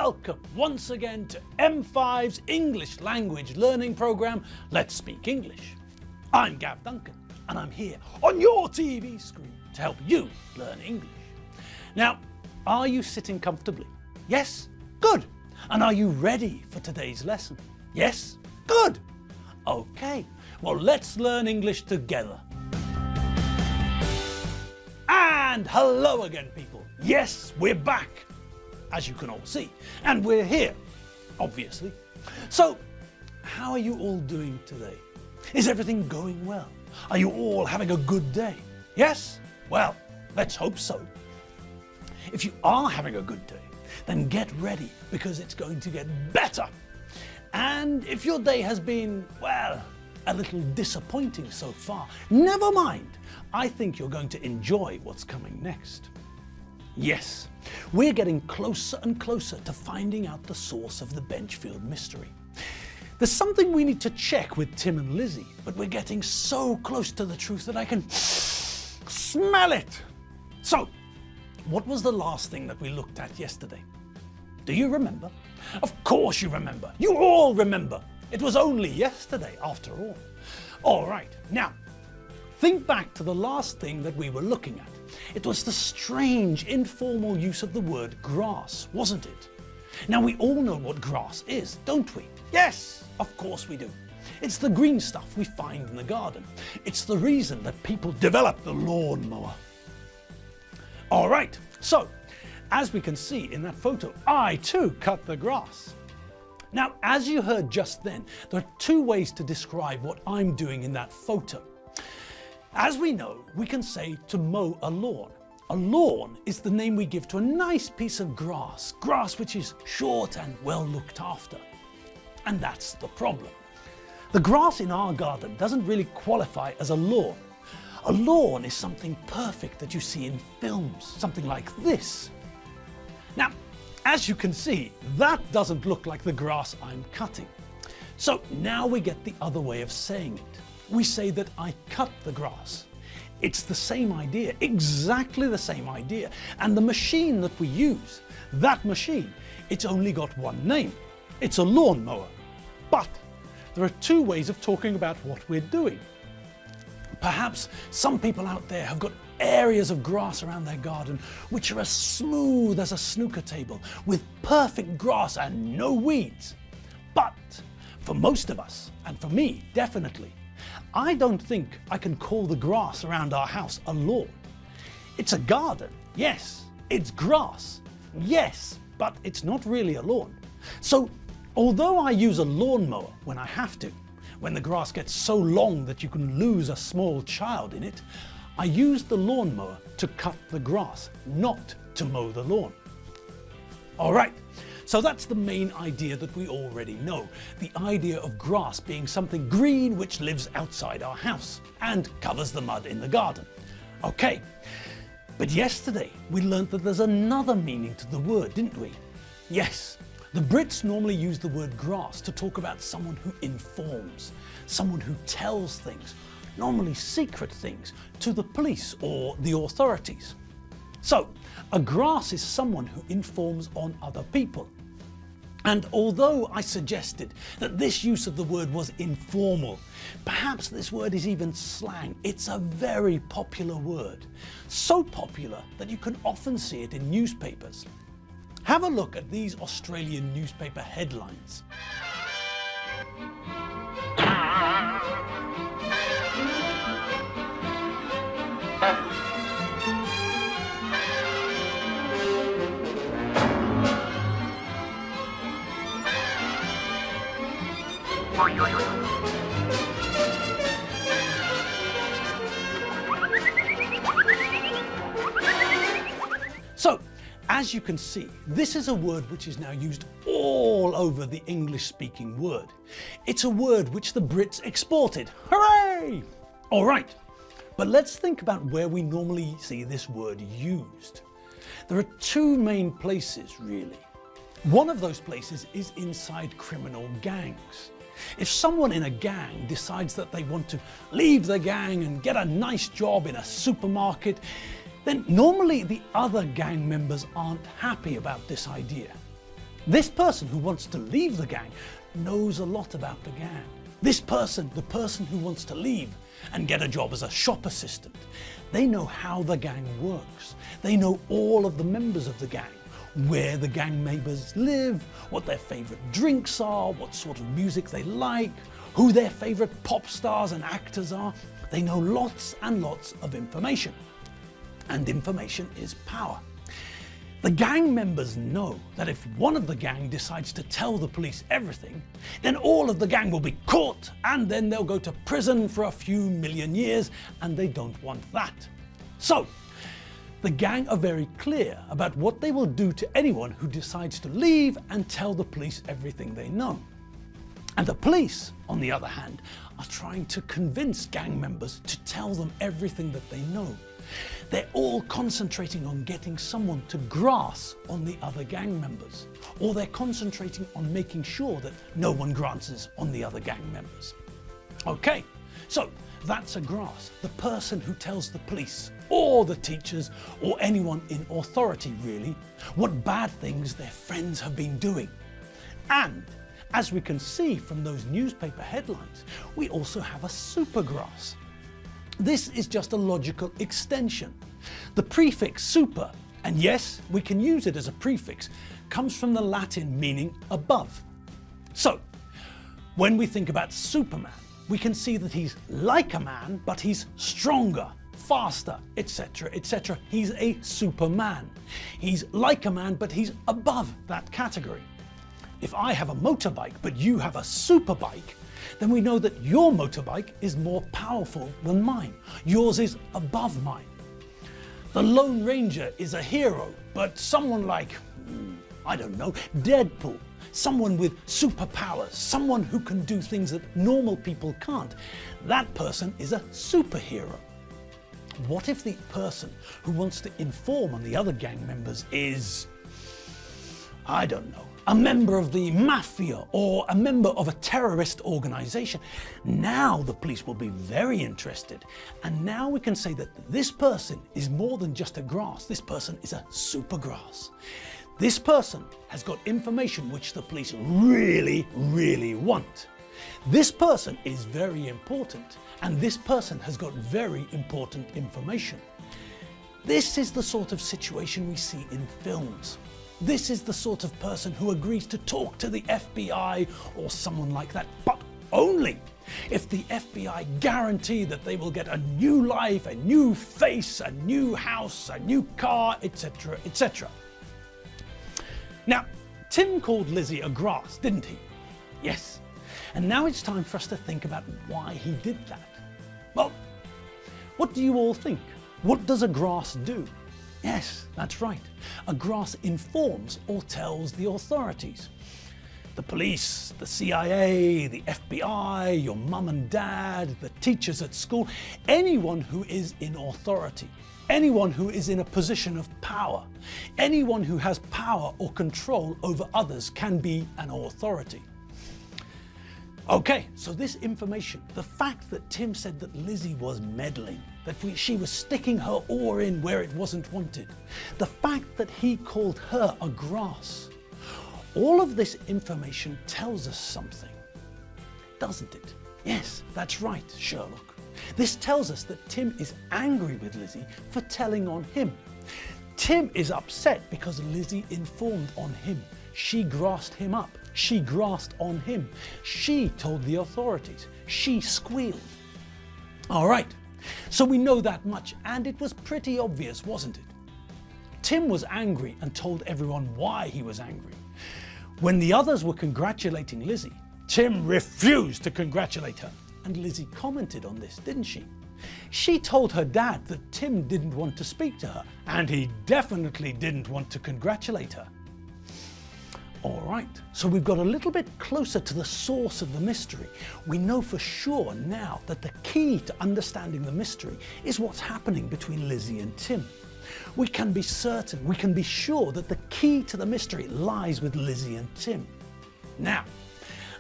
welcome once again to M5's English language learning program, Let's Speak English. I'm Gav Duncan and I'm here on your TV screen to help you learn English. Now, are you sitting comfortably? Yes? Good. And are you ready for today's lesson? Yes? Good. Okay, well let's learn English together. And hello again, people. Yes, we're back, as you can all see, and we're here, obviously. So, how are you all doing today? Is everything going well? Are you all having a good day? Yes? Well, let's hope so. If you are having a good day, then get ready, because it's going to get better. And if your day has been, well, a little disappointing so far, never mind. I think you're going to enjoy what's coming next. Yes, we're getting closer and closer to finding out the source of the Benchfield mystery. There's something we need to check with Tim and Lizzie, but we're getting so close to the truth that I can smell it. So, what was the last thing that we looked at yesterday? Do you remember? Of course you remember. You all remember. It was only yesterday, after all. All right, now, think back to the last thing that we were looking at. It was the strange, informal use of the word grass, wasn't it? Now, we all know what grass is, don't we? Yes, of course we do. It's the green stuff we find in the garden. It's the reason that people developed the lawnmower. All right, so, as we can see in that photo, I too cut the grass. Now, as you heard just then, there are two ways to describe what I'm doing in that photo. As we know, we can say to mow a lawn. A lawn is the name we give to a nice piece of grass, grass which is short and well looked after. And that's the problem. The grass in our garden doesn't really qualify as a lawn. A lawn is something perfect that you see in films, something like this. Now, as you can see, that doesn't look like the grass I'm cutting. So now we get the other way of saying it. We say that I cut the grass. It's the same idea, exactly the same idea. And the machine that we use, that machine, it's only got one name. It's a lawnmower. But there are two ways of talking about what we're doing. Perhaps some people out there have got areas of grass around their garden which are as smooth as a snooker table, with perfect grass and no weeds. But for most of us, and for me definitely, I don't think I can call the grass around our house a lawn. It's a garden, yes. It's grass, yes, but it's not really a lawn. So although I use a lawnmower when I have to, when the grass gets so long that you can lose a small child in it, I use the lawnmower to cut the grass, not to mow the lawn. All right, so that's the main idea that we already know. The idea of grass being something green which lives outside our house and covers the mud in the garden. Okay, but yesterday we learned that there's another meaning to the word, didn't we? Yes, the Brits normally use the word grass to talk about someone who informs, someone who tells things, normally secret things, to the police or the authorities. So, a grass is someone who informs on other people. And although I suggested that this use of the word was informal, perhaps this word is even slang. It's a very popular word. So popular that you can often see it in newspapers. Have a look at these Australian newspaper headlines. So, as you can see, this is a word which is now used all over the English-speaking word. It's a word which the Brits exported. Hooray! All right, but let's think about where we normally see this word used. There are two main places, really. One of those places is inside criminal gangs. If someone in a gang decides that they want to leave the gang and get a nice job in a supermarket, then normally the other gang members aren't happy about this idea. This person who wants to leave the gang knows a lot about the gang. This person, the person who wants to leave and get a job as a shop assistant, they know how the gang works. They know all of the members of the gang, where the gang members live, what their favorite drinks are, what sort of music they like, who their favorite pop stars and actors are. They know lots and lots of information. And information is power. The gang members know that if one of the gang decides to tell the police everything, then all of the gang will be caught and then they'll go to prison for a few million years, and they don't want that. So, the gang are very clear about what they will do to anyone who decides to leave and tell the police everything they know. And the police, on the other hand, are trying to convince gang members to tell them everything that they know. They're all concentrating on getting someone to grass on the other gang members, or they're concentrating on making sure that no one grances on the other gang members. Okay, so that's a grass, the person who tells the police, or the teachers, or anyone in authority really, what bad things their friends have been doing. And as we can see from those newspaper headlines, we also have a supergrass. This is just a logical extension. The prefix super, and yes, we can use it as a prefix, comes from the Latin meaning above. So, when we think about Superman, we can see that he's like a man, but he's stronger, faster, etc., etc. He's a Superman. He's like a man, but he's above that category. If I have a motorbike, but you have a superbike, then we know that your motorbike is more powerful than mine. Yours is above mine. The Lone Ranger is a hero, but someone like, I don't know, Deadpool, someone with superpowers, someone who can do things that normal people can't, that person is a superhero. What if the person who wants to inform on the other gang members is, I don't know, a member of the mafia or a member of a terrorist organization? Now the police will be very interested, and now we can say that this person is more than just a grass. This person is a supergrass. This person has got information which the police really, really want. This person is very important, and this person has got very important information. This is the sort of situation we see in films. This is the sort of person who agrees to talk to the FBI or someone like that, but only if the FBI guarantee that they will get a new life, a new face, a new house, a new car, etc., etc. Now, Tim called Lizzie a grass, didn't he? Yes. And now it's time for us to think about why he did that. Well, what do you all think? What does a grass do? Yes, that's right. A grass informs or tells the authorities. The police, the CIA, the FBI, your mum and dad, the teachers at school, anyone who is in authority, anyone who is in a position of power, anyone who has power or control over others can be an authority. Okay, so this information, the fact that Tim said that Lizzie was meddling, that she was sticking her oar in where it wasn't wanted, the fact that he called her a grass, all of this information tells us something, doesn't it? Yes, that's right, Sherlock. This tells us that Tim is angry with Lizzie for telling on him. Tim is upset because Lizzie informed on him. She grassed him up. She grasped on him. She told the authorities. She squealed. All right, so we know that much, and it was pretty obvious, wasn't it? Tim was angry and told everyone why he was angry. When the others were congratulating Lizzie, Tim refused to congratulate her. And Lizzie commented on this, didn't she? She told her dad that Tim didn't want to speak to her, and he definitely didn't want to congratulate her. All right, so we've got a little bit closer to the source of the mystery. We know for sure now that the key to understanding the mystery is what's happening between Lizzie and Tim. We can be certain, we can be sure that the key to the mystery lies with Lizzie and Tim. Now,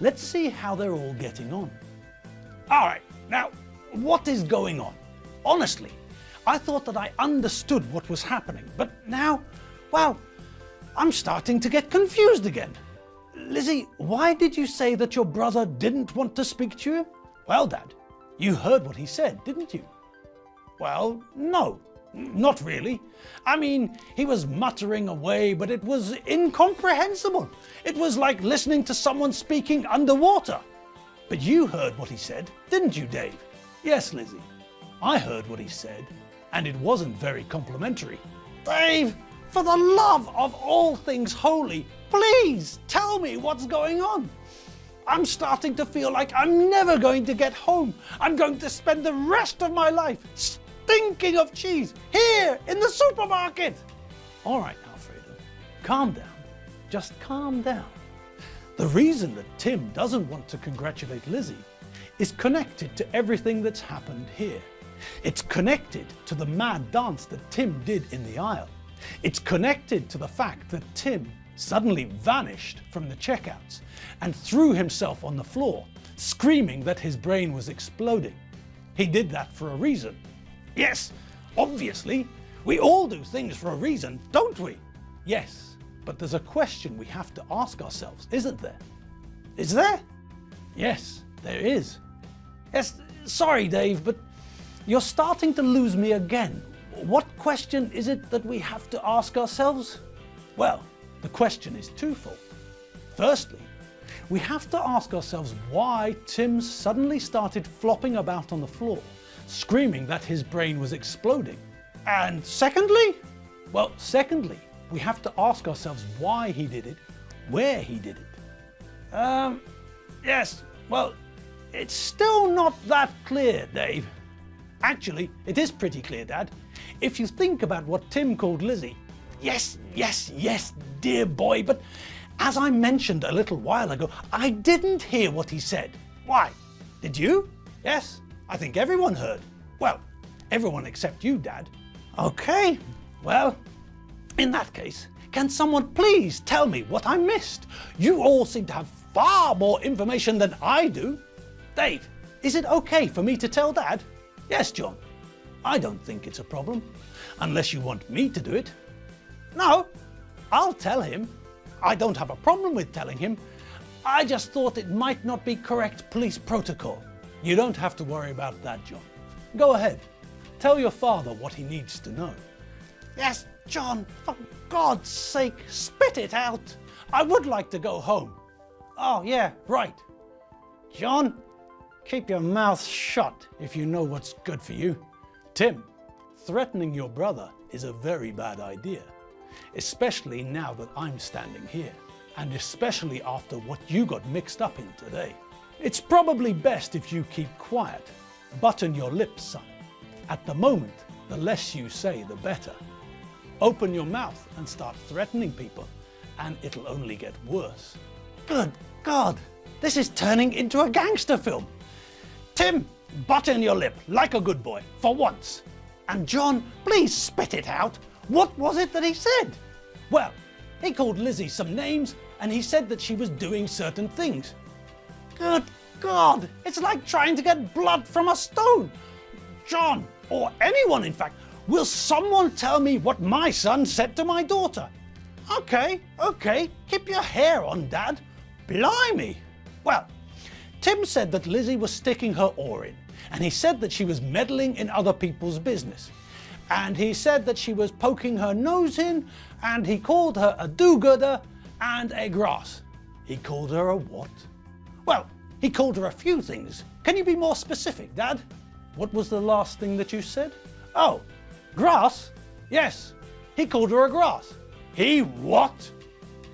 let's see how they're all getting on. All right, now, what is going on? Honestly, I thought that I understood what was happening, but now, well, I'm starting to get confused again. Lizzie, why did you say that your brother didn't want to speak to you? Well, Dad, you heard what he said, didn't you? Well, no, not really. I mean, he was muttering away, but it was incomprehensible. It was like listening to someone speaking underwater. But you heard what he said, didn't you, Dave? Yes, Lizzie, I heard what he said, and it wasn't very complimentary. Dave, for the love of all things holy, please tell me what's going on. I'm starting to feel like I'm never going to get home. I'm going to spend the rest of my life stinking of cheese here in the supermarket. All right, Alfredo, calm down. Just calm down. The reason that Tim doesn't want to congratulate Lizzie is connected to everything that's happened here. It's connected to the mad dance that Tim did in the aisle. It's connected to the fact that Tim suddenly vanished from the checkouts and threw himself on the floor, screaming that his brain was exploding. He did that for a reason. Yes, obviously, we all do things for a reason, don't we? Yes, but there's a question we have to ask ourselves, isn't there? Is there? Yes, there is. Yes, sorry, Dave, but you're starting to lose me again. What question is it that we have to ask ourselves? Well, the question is twofold. Firstly, we have to ask ourselves why Tim suddenly started flopping about on the floor, screaming that his brain was exploding. And secondly, we have to ask ourselves why he did it, where he did it. Yes, well, it's still not that clear, Dave. Actually, it is pretty clear, Dad. If you think about what Tim called Lizzie, yes, dear boy, but as I mentioned a little while ago, I didn't hear what he said. Why? Did you? Yes, I think everyone heard. Well, everyone except you, Dad. Okay, well, in that case, can someone please tell me what I missed? You all seem to have far more information than I do. Dave, is it okay for me to tell Dad? Yes, John. I don't think it's a problem, unless you want me to do it. No, I'll tell him. I don't have a problem with telling him. I just thought it might not be correct police protocol. You don't have to worry about that, John. Go ahead. Tell your father what he needs to know. Yes, John, for God's sake, spit it out. I would like to go home. Oh, yeah, right. John, keep your mouth shut if you know what's good for you. Tim, threatening your brother is a very bad idea, especially now that I'm standing here, and especially after what you got mixed up in today. It's probably best if you keep quiet. Button your lips, son. At the moment, the less you say, the better. Open your mouth and start threatening people, and it'll only get worse. Good God, this is turning into a gangster film. Tim, button your lip like a good boy, for once. And John, please spit it out. What was it that he said? Well, he called Lizzie some names, and he said that she was doing certain things. Good God, it's like trying to get blood from a stone. John, or anyone in fact, will someone tell me what my son said to my daughter? Okay, keep your hair on, Dad. Blimey. Well, Tim said that Lizzie was sticking her oar in, and he said that she was meddling in other people's business. And he said that she was poking her nose in, and he called her a do-gooder and a grass. He called her a what? Well, he called her a few things. Can you be more specific, Dad? What was the last thing that you said? Oh, grass? Yes, he called her a grass. He what?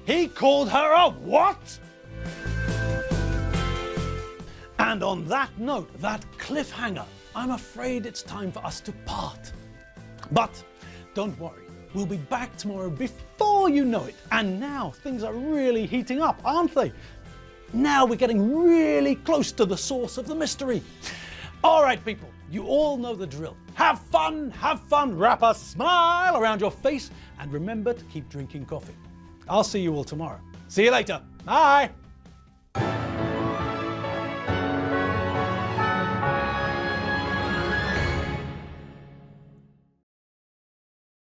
He called her a what? And on that note, that cliffhanger, I'm afraid it's time for us to part. But don't worry, we'll be back tomorrow before you know it. And now things are really heating up, aren't they? Now we're getting really close to the source of the mystery. All right, people, you all know the drill. Have fun, wrap a smile around your face, and remember to keep drinking coffee. I'll see you all tomorrow. See you later. Bye.